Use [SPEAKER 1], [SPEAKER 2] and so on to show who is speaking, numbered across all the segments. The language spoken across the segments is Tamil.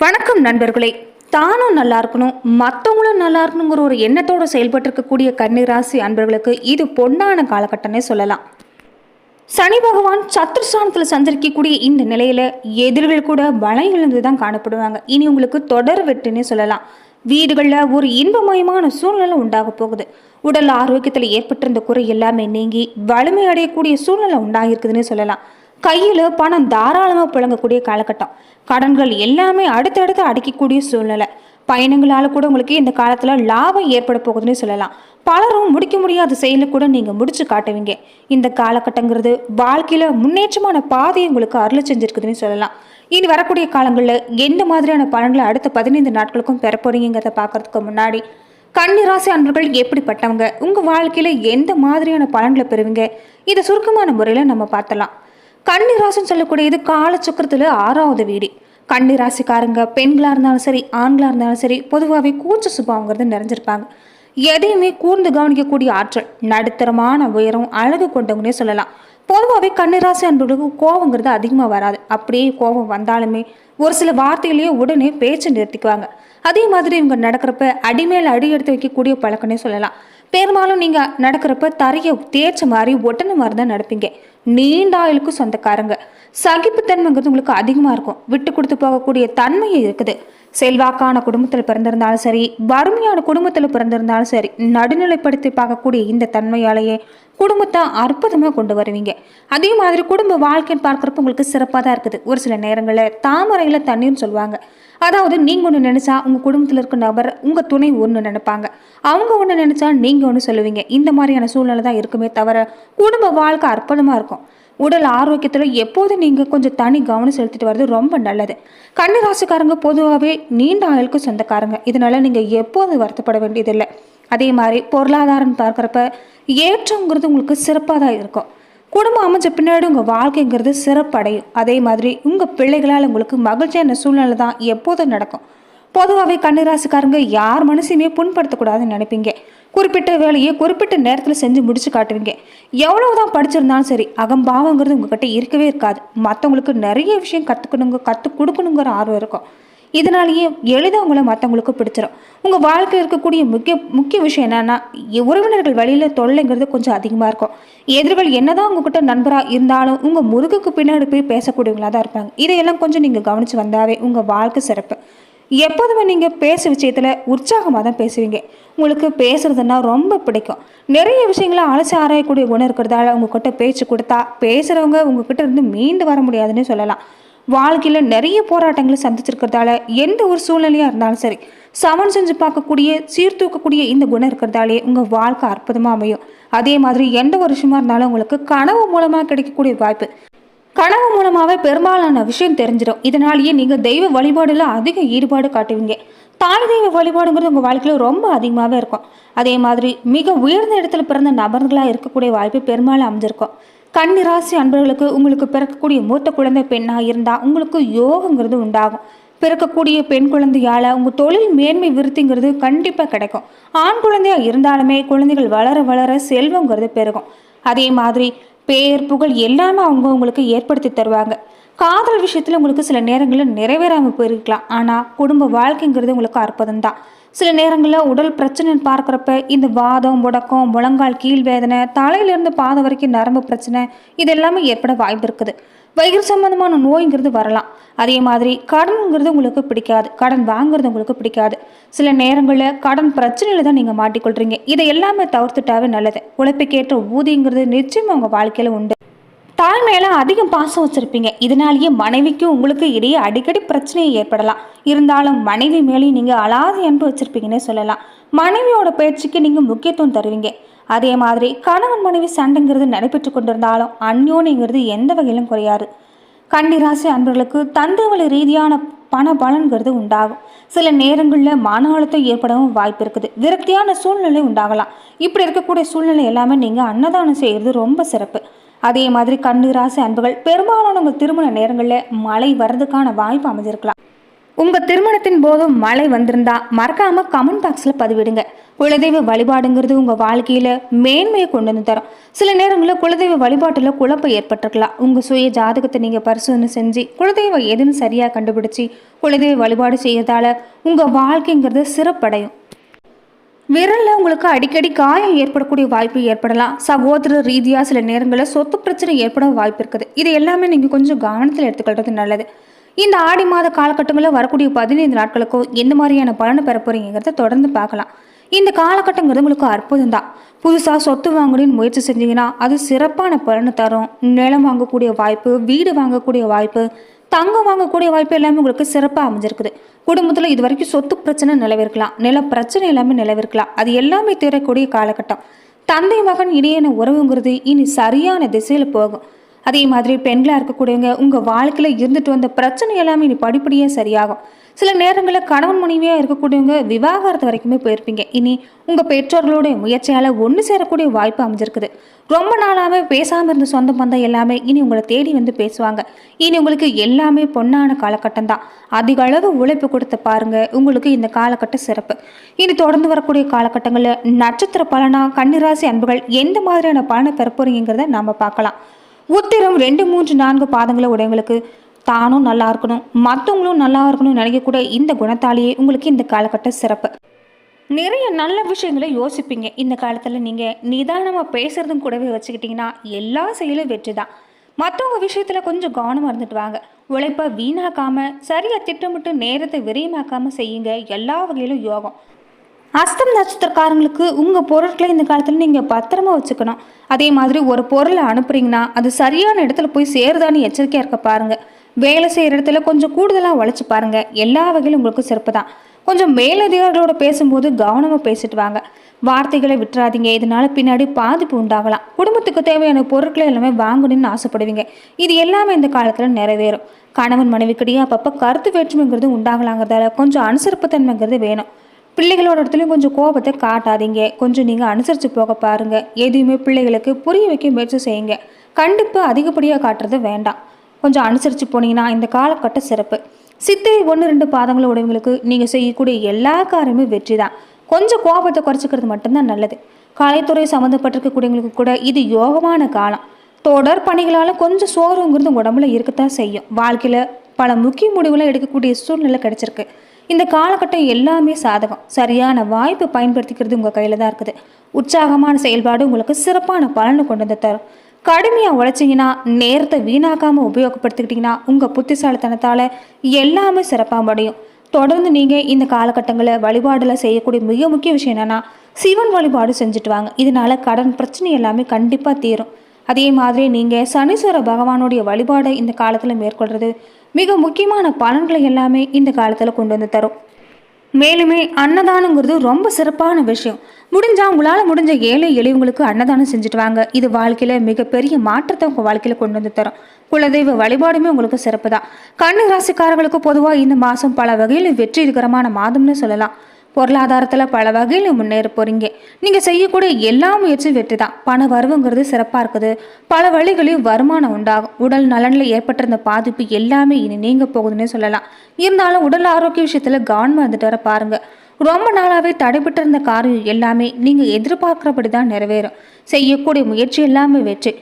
[SPEAKER 1] வணக்கம் நண்பர்களே. தானும் நல்லா இருக்கணும், மற்றவங்களும் நல்லா இருக்கணுங்கிற ஒரு எண்ணத்தோடு செயல்பட்டு இருக்கக்கூடிய கன்னிராசி அன்பர்களுக்கு இது பொன்னான காலகட்டமே சொல்லலாம். சனி பகவான் சத்துருஸ்தானத்தில் சஞ்சரிக்கக்கூடிய இந்த நிலையில எதிரிகள் கூட பலம் இழந்து தான் காணப்படுவாங்க. இனி உங்களுக்கு தொடர் வெட்டுன்னே சொல்லலாம். வீடுகளில் ஒரு இன்பமயமான சூழ்நிலை உண்டாக போகுது. உடல் ஆரோக்கியத்தில் ஏற்பட்டிருந்த குறை எல்லாமே நீங்கி வலிமை அடையக்கூடிய சூழ்நிலை உண்டாகிருக்குதுன்னு சொல்லலாம். கையில் பணம் தாராளமாக புழங்கக்கூடிய காலகட்டம். கடன்கள் எல்லாமே அடுத்தடுத்து அடைக்கக்கூடிய சூழ்நிலை. பயணங்களால் கூட உங்களுக்கு இந்த காலத்தில் லாபம் ஏற்பட போகுதுன்னு சொல்லலாம். பலரும் முடிக்க முடியாத செயலை கூட நீங்கள் முடிச்சு காட்டுவீங்க. இந்த காலகட்டங்கிறது வாழ்க்கையில் முன்னேற்றமான பாதையை உங்களுக்கு அருள் செஞ்சிருக்குதுன்னு சொல்லலாம். இனி வரக்கூடிய காலங்களில் எந்த மாதிரியான பலன்களை அடுத்த 15 நாட்களுக்கும் பெற போறீங்கிறத பார்க்கறதுக்கு முன்னாடி கன்னிராசி அன்பர்கள் எப்படிப்பட்டவங்க, உங்கள் வாழ்க்கையில் எந்த மாதிரியான பலன்களை பெறுவீங்க, இதை சுருக்கமான முறையில் நம்ம பார்த்தலாம். கன்னிராசின்னு சொல்லக்கூடியது காலச்சக்கரத்தில் 6வது வீடு. கன்னிராசிக்காரங்க பெண்களாக இருந்தாலும் சரி, ஆண்களாக இருந்தாலும் சரி, பொதுவாகவே கூச்ச சுபாவங்கிறது நிறைஞ்சிருப்பாங்க. எதையுமே கூர்ந்து கவனிக்கக்கூடிய ஆற்றல், நடுத்தரமான உயரம், அழகு கொண்டவங்கன்னே சொல்லலாம். பொதுவாகவே கன்னிராசி அன்பர்களுக்கு கோபங்கிறது அதிகமாக வராது. அப்படியே கோபம் வந்தாலுமே ஒரு சில வார்த்தையிலேயே உடனே பேச்சு நிறுத்திக்குவாங்க. அதே மாதிரி இவங்க நடக்கிறப்ப அடிமேல் அடி எடுத்து வைக்கக்கூடிய பழக்கம்னே சொல்லலாம். பெரும்பாலும் நீங்கள் நடக்கிறப்ப தரையை தேய்ச்ச மாதிரி ஒட்டன மாதிரி தான் நடப்பீங்க. நீண்ட ஆயுளுக்கு சொந்தக்காரங்க. சகிப்புத்தன்மைங்கிறது உங்களுக்கு அதிகமாக இருக்கும். விட்டு கொடுத்து போகக்கூடிய தன்மையை இருக்குது. செல்வாக்கான குடும்பத்தில் பிறந்திருந்தாலும் சரி, வறுமையான குடும்பத்தில் பிறந்திருந்தாலும் சரி, நடுநிலைப்படுத்தி பார்க்கக்கூடிய இந்த தன்மையாலேயே குடும்பத்தை அற்புதமாக கொண்டு வருவீங்க. அதே மாதிரி குடும்ப வாழ்க்கைன்னு பார்க்குறப்ப உங்களுக்கு சிறப்பாக தான் இருக்குது. ஒரு சில நேரங்களில் தாமரையில் தண்ணீர்னு சொல்லுவாங்க. அதாவது நீங்கள் ஒன்று நினச்சா உங்கள் குடும்பத்தில் இருக்க நபர் உங்கள் துணை ஒன்று நினைப்பாங்க, அவங்க ஒன்று நினச்சா நீங்கள் ஒன்று சொல்லுவீங்க. இந்த மாதிரியான சூழ்நிலை தான் இருக்குமே தவிர குடும்ப வாழ்க்கை அற்புதமாக இருக்கும். உடல் ஆரோக்கியத்தில் எப்போதும் நீங்கள் கொஞ்சம் தனி கவனம் செலுத்திட்டு வர்றது ரொம்ப நல்லது. கன்னிராசிக்காரங்க பொதுவாகவே நீண்ட ஆயுளுக்கு சொந்தக்காரங்க. இதனால நீங்கள் எப்போதும் வருத்தப்பட வேண்டியதில்லை. அதே மாதிரி பொருளாதாரம் பார்க்குறப்ப ஏற்றங்கிறது உங்களுக்கு சிறப்பாக தான் இருக்கும். குடும்பம் அமைஞ்ச பின்னாடி உங்கள் வாழ்க்கைங்கிறது சிறப்படையும். அதே மாதிரி உங்கள் பிள்ளைகளால் உங்களுக்கு மகிழ்ச்சியான சூழ்நிலை தான் எப்போதும் நடக்கும். பொதுவாகவே கன்னிராசிக்காரங்க யார் மனசையுமே புண்படுத்தக்கூடாதுன்னு நினைப்பீங்க. குறிப்பிட்ட வேலையை குறிப்பிட்ட நேரத்தில் செஞ்சு முடிச்சு காட்டுவீங்க. எவ்வளவுதான் படிச்சிருந்தாலும் சரி, அகம்பாவங்கிறது உங்ககிட்ட இருக்கவே இருக்காது. மற்றவங்களுக்கு நிறைய விஷயம் கற்றுக் கொடுக்கணுங்கிற ஆர்வம் இருக்கும். இதனாலேயே எளிதாக உங்களை மற்றவங்களுக்கு பிடிச்சிடும். உங்கள் வாழ்க்கையில் இருக்கக்கூடிய முக்கிய விஷயம் என்னன்னா, உறவினர்கள் வழியில் தொல்லைங்கிறது கொஞ்சம் அதிகமாக இருக்கும். எதிர்கள் என்னதான் உங்ககிட்ட நண்பராக இருந்தாலும் உங்கள் முதுகுக்கு பின்னாடி போய் பேசக்கூடியவங்களாக தான் இருப்பாங்க. இதையெல்லாம் கொஞ்சம் நீங்கள் கவனித்து வந்தாவே உங்கள் வாழ்க்கை சிறப்பு. எப்போதுமே நீங்கள் பேச விஷயத்தில் உற்சாகமாக தான் பேசுவீங்க. உங்களுக்கு பேசுறதுன்னா ரொம்ப பிடிக்கும். நிறைய விஷயங்களை அலசி ஆராயக்கூடிய குணம் இருக்கிறதால உங்ககிட்ட பேச்சு கொடுத்தா பேசுகிறவங்க உங்ககிட்ட இருந்து மீண்டு வர முடியாதுன்னு சொல்லலாம். வாழ்க்கையில் நிறைய போராட்டங்களை சந்திச்சிருக்கிறதால எந்த ஒரு சூழ்நிலையாக இருந்தாலும் சரி சமன் செஞ்சு பார்க்கக்கூடிய சீர்தூக்கக்கூடிய இந்த குணம் இருக்கிறதாலே உங்கள் வாழ்க்கை அற்புதமாக அமையும். அதே மாதிரி எந்த ஒரு விஷயமா இருந்தாலும் உங்களுக்கு கனவு மூலமாக கிடைக்கக்கூடிய வாய்ப்பு. கனவு மூலமாகவே பெரும்பாலான விஷயம் தெரிஞ்சிடும். இதனாலேயே நீங்கள் தெய்வ வழிபாடில் அதிக ஈடுபாடு காட்டுவீங்க. தாய் தெய்வ வழிபாடுங்கிறது உங்கள் வாழ்க்கையில் ரொம்ப அதிகமாகவே இருக்கும். அதே மாதிரி மிக உயர்ந்த இடத்துல பிறந்த நபர்களாக இருக்கக்கூடிய வாய்ப்பு பெரும்பாலும் அமைஞ்சிருக்கும். கன்னிராசி அன்பர்களுக்கு உங்களுக்கு பிறக்கக்கூடிய மூத்த குழந்தை பெண்ணாக இருந்தால் உங்களுக்கு யோகங்கிறது உண்டாகும். பிறக்கக்கூடிய பெண் குழந்தையால் உங்கள் தொழில் மேன்மை விருத்திங்கிறது கண்டிப்பாக கிடைக்கும். ஆண் குழந்தையாக இருந்தாலுமே குழந்தைகள் வளர வளர செல்வங்கிறது பெருகும். அதே மாதிரி பேர் புகழ் எல்லாமே அவங்க உங்களுக்கு ஏற்படுத்தி தருவாங்க. காதல் விஷயத்தில் உங்களுக்கு சில நேரங்களில் நிறைவேறாமல் போயிருக்கலாம். ஆனால் குடும்ப வாழ்க்கைங்கிறது உங்களுக்கு அற்புதம் தான். சில நேரங்களில் உடல் பிரச்சனைன்னு பார்க்குறப்ப இந்த வாதம், முடக்கம், முழங்கால் கீழ் வேதனை, தலையிலேருந்து பாதம் வரைக்கும் நரம்பு பிரச்சனை இது எல்லாமே ஏற்பட வாய்ப்பு இருக்குது. வயிறு சம்பந்தமான நோய்ங்கிறது வரலாம். அதே மாதிரி கடன்ங்கிறது உங்களுக்கு பிடிக்காது. கடன் வாங்குறது உங்களுக்கு பிடிக்காது. சில நேரங்களில் கடன் பிரச்சனையில் தான் நீங்கள் மாட்டிக்கொள்கிறீங்க. இதை எல்லாமே தவிர்த்துட்டாவே நல்லது. உழைப்புக்கேற்ற ஊதியங்கிறது நிச்சயமாக உங்கள் வாழ்க்கையில் உண்டு. தாய் மேலே அதிகம் பாசம் வச்சுருப்பீங்க. இதனாலேயே மனைவிக்கும் உங்களுக்கு இடையே அடிக்கடி பிரச்சனையை ஏற்படலாம். இருந்தாலும் மனைவி மேலேயும் நீங்கள் அலாதி அன்பு வச்சுருப்பீங்கன்னே சொல்லலாம். மனைவியோட பேச்சுக்கு நீங்கள் முக்கியத்துவம் தருவீங்க. அதே மாதிரி கணவன் மனைவி சண்டைங்கிறது நடைபெற்று கொண்டிருந்தாலும் அந்யோன்யங்கிறது எந்த வகையிலும் குறையாது. கன்னிராசி அன்பர்களுக்கு தந்தவளி ரீதியான பண பலன்கிறது உண்டாகும். சில நேரங்களில் மன அழுத்தம் ஏற்படவும் வாய்ப்பு இருக்குது. விரக்தியான சூழ்நிலை உண்டாகலாம். இப்படி இருக்கக்கூடிய சூழ்நிலை எல்லாமே நீங்கள் அன்னதானம் செய்கிறது ரொம்ப சிறப்பு. அதே மாதிரி கன்னிராசி அன்புகள் பெரும்பாலான உங்கள் திருமண நேரங்களில் மழை வர்றதுக்கான வாய்ப்பு அமைஞ்சிருக்கலாம். உங்கள் திருமணத்தின் போதும் மழை வந்திருந்தா மறக்காமல் கமெண்ட் பாக்ஸில் பதிவிடுங்க. குலதெய்வ வழிபாடுங்கிறது உங்கள் வாழ்க்கையில் மேன்மையை கொண்டு வந்து தரும். சில நேரங்களில் குலதெய்வ வழிபாட்டில் குழப்பம் ஏற்பட்டிருக்கலாம். உங்கள் சுய ஜாதகத்தை நீங்கள் பரிசோதனை செஞ்சு குலதெய்வம் எதுன்னு சரியாக கண்டுபிடிச்சி குலதெய்வ வழிபாடு செய்யறதால உங்கள் வாழ்க்கைங்கிறது சிறப்படையும். விரலில் உங்களுக்கு அடிக்கடி காயம் ஏற்படக்கூடிய வாய்ப்பு ஏற்படலாம். சகோதர ரீதியாக சில நேரங்களில் சொத்து பிரச்சனை ஏற்பட வாய்ப்பு இருக்குது. இது எல்லாமே நீங்கள் கொஞ்சம் கவனத்தில் எடுத்துக்கிறது நல்லது. இந்த ஆடி மாத காலகட்டங்களில் வரக்கூடிய 15 நாட்களுக்கோ எந்த மாதிரியான பலனை பெற போறீங்கிறத தொடர்ந்து பார்க்கலாம். இந்த காலகட்டங்கிறது உங்களுக்கு அற்புதம் தான். புதுசாக சொத்து வாங்கணும்னு முயற்சி செஞ்சீங்கன்னா அது சிறப்பான பலனை தரும். நிலம் வாங்கக்கூடிய வாய்ப்பு, வீடு வாங்கக்கூடிய வாய்ப்பு, தங்கம் வாங்கக்கூடிய வாய்ப்பு எல்லாமே உங்களுக்கு சிறப்பாக அமைஞ்சிருக்குது. குடும்பத்தில் இது வரைக்கும் சொத்து பிரச்சனை நிலவிருக்கலாம், நில பிரச்சனை எல்லாமே நிலவிருக்கலாம். அது எல்லாமே தீரக்கூடிய காலகட்டம். தந்தை மகன் இடையான உறவுங்கிறது இனி சரியான திசையில் போகும். அதே மாதிரி பெண்களாக இருக்கக்கூடியவங்க உங்கள் வாழ்க்கையில் இருந்துட்டு வந்த பிரச்சனை எல்லாமே இனி படிப்படியாக சரியாகும். சில நேரங்களில் கணவன் மனைவியாக இருக்கக்கூடியவங்க விவாகரத்து வரைக்குமே போயிருப்பீங்க. இனி உங்கள் பெற்றோர்களுடைய முயற்சியால் ஒன்று சேரக்கூடிய வாய்ப்பு அமைஞ்சிருக்குது. ரொம்ப நாளாகவே பேசாமல் இருந்த சொந்த பந்தம் எல்லாமே இனி உங்களை தேடி வந்து பேசுவாங்க. இனி உங்களுக்கு எல்லாமே பொன்னான காலகட்டம் தான். அதிக அளவு உழைப்பு கொடுத்து பாருங்க, உங்களுக்கு இந்த காலகட்டம் சிறப்பு. இனி தொடர்ந்து வரக்கூடிய காலகட்டங்களில் நட்சத்திர பலனா கன்னிராசி அன்புகள் எந்த மாதிரியான பலனை பெற போறீங்கிறத நாம் பார்க்கலாம். உத்திரம் 2, 3, 4 பாதங்களை உடையவங்களுக்கு தானும் நல்லா இருக்கணும், மற்றவங்களும் நல்லா இருக்கணும்னு நினைக்கக்கூட இந்த குணத்தாலேயே உங்களுக்கு இந்த காலகட்டம் சிறப்பு. நிறைய நல்ல விஷயங்களை யோசிப்பீங்க. இந்த காலத்தில் நீங்கள் நிதானமாக பேசுறதும் கூடவே வச்சுக்கிட்டிங்கன்னா எல்லா செயலும் வெற்றி தான். மற்றவங்க விஷயத்தில் கொஞ்சம் கவனமாக இருந்துட்டு வாங்க. உழைப்பை வீணாக்காமல் சரியாக திட்டமிட்டு நேரத்தை விரயமாக்காமல் செய்யுங்க. எல்லா வகையிலும் யோகம். அஸ்தம் நட்சத்திரக்காரங்களுக்கு உங்கள் பொருட்களை இந்த காலத்தில் நீங்கள் பத்திரமா வச்சுக்கணும். அதே மாதிரி ஒரு பொருளை அனுப்புறீங்கன்னா அது சரியான இடத்துல போய் சேருதான்னு எச்சரிக்கையாக இருக்க பாருங்கள். வேலை செய்கிற இடத்துல கொஞ்சம் கூடுதலாக உழைச்சி பாருங்கள். எல்லா வகையிலும் உங்களுக்கு சிறப்பு தான். கொஞ்சம் மேலதிகாரிகளோட பேசும்போது கவனமாக பேசிட்டு வாங்க. வார்த்தைகளை விட்டுறாதீங்க, இதனால பின்னாடி பாதிப்பு உண்டாகலாம். குடும்பத்துக்கு தேவையான பொருட்களை எல்லாமே வாங்கணும்னு ஆசைப்படுவீங்க. இது எல்லாமே இந்த காலத்தில் நிறைவேறும். கணவன் மனைவிக்கிடையே அப்பப்போ கருத்து வேற்றுமைங்கிறது உண்டாகலாங்கிறதால கொஞ்சம் அனுசரிப்பு தன்மைங்கிறது வேணும். பிள்ளைகளோட இடத்துலையும் கொஞ்சம் கோபத்தை காட்டாதீங்க. கொஞ்சம் நீங்கள் அனுசரித்து போக பாருங்கள். எதையுமே பிள்ளைகளுக்கு புரிய வைக்க முயற்சி செய்யுங்க. கண்டிப்பாக அதிகப்படியாக காட்டுறது வேண்டாம். கொஞ்சம் அனுசரித்து போனீங்கன்னா இந்த காலகட்டம் சிறப்பு. சித்திரை 1, 2 பாதங்களை உடையவங்களுக்கு நீங்கள் செய்யக்கூடிய எல்லா காரியமும் வெற்றி தான். கொஞ்சம் கோபத்தை குறைச்சிக்கிறது மட்டும்தான் நல்லது. கலைத்துறை சம்மந்தப்பட்டிருக்கக்கூடியவங்களுக்கு கூட இது யோகமான காலம். தொடர் பணிகளால் கொஞ்சம் சோர்வுங்கிறது உடம்புல இருக்கத்தான் செய்யும். வாழ்க்கையில் பல முக்கிய முடிவுகளை எடுக்கக்கூடிய சூழ்நிலை கிடைச்சிருக்கு. இந்த காலகட்டம் எல்லாமே சாதகம். சரியான வாய்ப்பை பயன்படுத்திக்கிறது உங்கள் கையில் தான் இருக்குது. உற்சாகமான செயல்பாடு உங்களுக்கு சிறப்பான பலனை கொண்டு வந்து தரும். கடுமையாக உழைச்சிங்கன்னா, நேரத்தை வீணாக்காமல் உபயோகப்படுத்திக்கிட்டிங்கன்னா உங்கள் புத்திசாலித்தனத்தால் எல்லாமே சிறப்பாக முடியும். தொடர்ந்து நீங்கள் இந்த காலகட்டங்களில் வழிபாடில் செய்யக்கூடிய மிக முக்கிய விஷயம் என்னென்னா சிவன் வழிபாடு செஞ்சுட்டு வாங்க. இதனால் கடன் பிரச்சனை எல்லாமே கண்டிப்பாக தீரும். அதே மாதிரி நீங்கள் சனீஸ்வர பகவானுடைய வழிபாடை இந்த காலத்தில் மேற்கொள்கிறது மிக முக்கியமான பலன்களை எல்லாமே இந்த காலத்தில் கொண்டு வந்து தரும். மேலுமே அன்னதானங்கிறது ரொம்ப சிறப்பான விஷயம். முடிஞ்சால் உங்களால் முடிஞ்ச ஏழை எளியவங்களுக்கு அன்னதானம் செஞ்சுட்டு வாங்க. இது வாழ்க்கையில் மிகப்பெரிய மாற்றத்தை உங்கள் வாழ்க்கையில் கொண்டு வந்து தரும். குலதெய்வ வழிபாடுமே உங்களுக்கு சிறப்பு தான். கன்னி ராசிக்காரர்களுக்கு பொதுவாக இந்த மாதம் பல வகையில் வெற்றிகரமான மாதம்னு சொல்லலாம். பொருளாதாரத்தில் பல வகையில் முன்னேற போகிறீங்க. நீங்கள் செய்யக்கூடிய எல்லா முயற்சியும் வெற்றி தான். பண வரவுங்கிறது சிறப்பாக இருக்குது. பல வழிகளில் வருமானம் உண்டாகும். உடல் நலனில் ஏற்பட்டிருந்த பாதிப்பு எல்லாமே இனி நீங்க போகுதுன்னு சொல்லலாம். இருந்தாலும் உடல் ஆரோக்கிய விஷயத்தில் கவனமாக இருந்துட்டு வர பாருங்கள். ரொம்ப நாளாகவே தடைபட்டு இருந்த காரியம் எல்லாமே நீங்கள் எதிர்பார்க்குறபடி தான் நிறைவேறும். செய்யக்கூடிய முயற்சி எல்லாமே வெற்றி.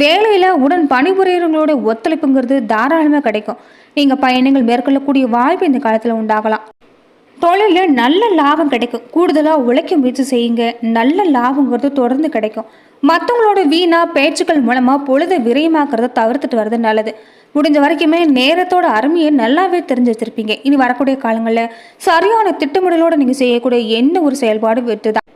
[SPEAKER 1] வேலையில் உடன் பணிபுரியவங்களோட ஒத்துழைப்புங்கிறது தாராளமாக கிடைக்கும். நீங்கள் பயணங்கள் மேற்கொள்ளக்கூடிய வாய்ப்பு இந்த காலத்தில் உண்டாகலாம். தொழிலில் நல்ல லாபம் கிடைக்கும். கூடுதலாக உழைக்க முயற்சி செய்யுங்க. நல்ல லாபங்கிறது தொடர்ந்து கிடைக்கும். மற்றவங்களோட வீணா பேச்சுக்கள் மூலமாக பொழுதை விரயமாக்குறத தவிர்த்துட்டு வர்றது நல்லது. முடிஞ்ச வரைக்குமே நேரத்தோட அருமையை நல்லாவே தெரிஞ்சு வச்சிருப்பீங்க. இனி வரக்கூடிய காலங்களில் சரியான திட்டமிடலோடு நீங்கள் செய்யக்கூடிய எந்த ஒரு செயல்பாடு வெற்றி தான்.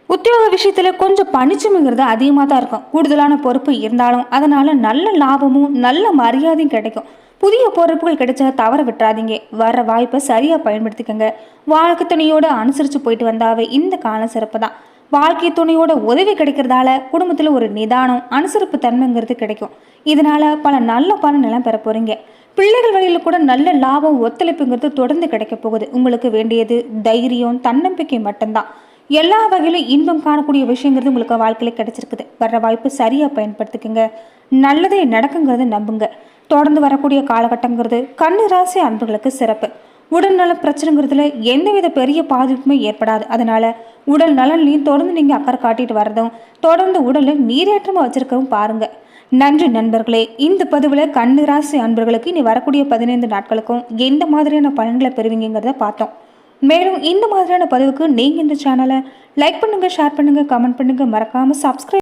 [SPEAKER 1] உத்தியோக விஷயத்தில் கொஞ்சம் பணிச்சுமைங்கிறது அதிகமாக தான் இருக்கும். கூடுதலான பொறுப்பு இருந்தாலும் அதனால் நல்ல லாபமும் நல்ல மரியாதையும் கிடைக்கும். புதிய பொறுப்புகள் கிடைச்சா தவற விட்டுறாதீங்க. வர வாய்ப்பை சரியாக பயன்படுத்திக்கங்க. வாழ்க்கை துணையோடு அனுசரித்து போயிட்டு வந்தாவே இந்த காலம் சிறப்பு தான். வாழ்க்கை துணையோட உதவி கிடைக்கிறதால குடும்பத்தில் ஒரு நிதானம் அனுசரிப்பு தன்மைங்கிறது கிடைக்கும். இதனால் பல நல்ல பலனெல்லாம் பெற போகிறீங்க. பிள்ளைகள் வழியில் கூட நல்ல லாபம் ஒத்துழைப்புங்கிறது தொடர்ந்து கிடைக்க போகுது. உங்களுக்கு வேண்டியது தைரியம், தன்னம்பிக்கை மட்டும்தான். எல்லா வகையிலும் இன்பம் காணக்கூடிய விஷயங்கிறது உங்களுக்கு வாழ்க்கையில் கிடைச்சிருக்குது. வர்ற வாய்ப்பு சரியாக பயன்படுத்திக்கங்க. நல்லதே நடக்குங்கிறத நம்புங்க. தொடர்ந்து வரக்கூடிய காலகட்டங்கிறது கன்னி ராசி அன்புகளுக்கு சிறப்பு. உடல்நல பிரச்சனைங்கிறதுல எந்தவித பெரிய பாதிப்புமே ஏற்படாது. அதனால் உடல் நலன்லையும் தொடர்ந்து நீங்கள் அக்கறை காட்டிட்டு வர்றதும், தொடர்ந்து உடலில் நீரேற்றமாக வச்சுருக்கவும் பாருங்கள். நன்றி நண்பர்களே. இந்த பதிவில் கன்னி ராசி அன்பர்களுக்கு இனி வரக்கூடிய 15 நாட்களுக்கும் எந்த மாதிரியான பலன்களை பெறுவீங்கிறத பார்த்தோம். மேலும் இந்த மாதிரியான பதிவுக்கு நீங்கள் இந்த சேனலை லைக் பண்ணுங்கள், ஷேர் பண்ணுங்கள், கமெண்ட் பண்ணுங்கள், மறக்காமல் சப்ஸ்கிரைப்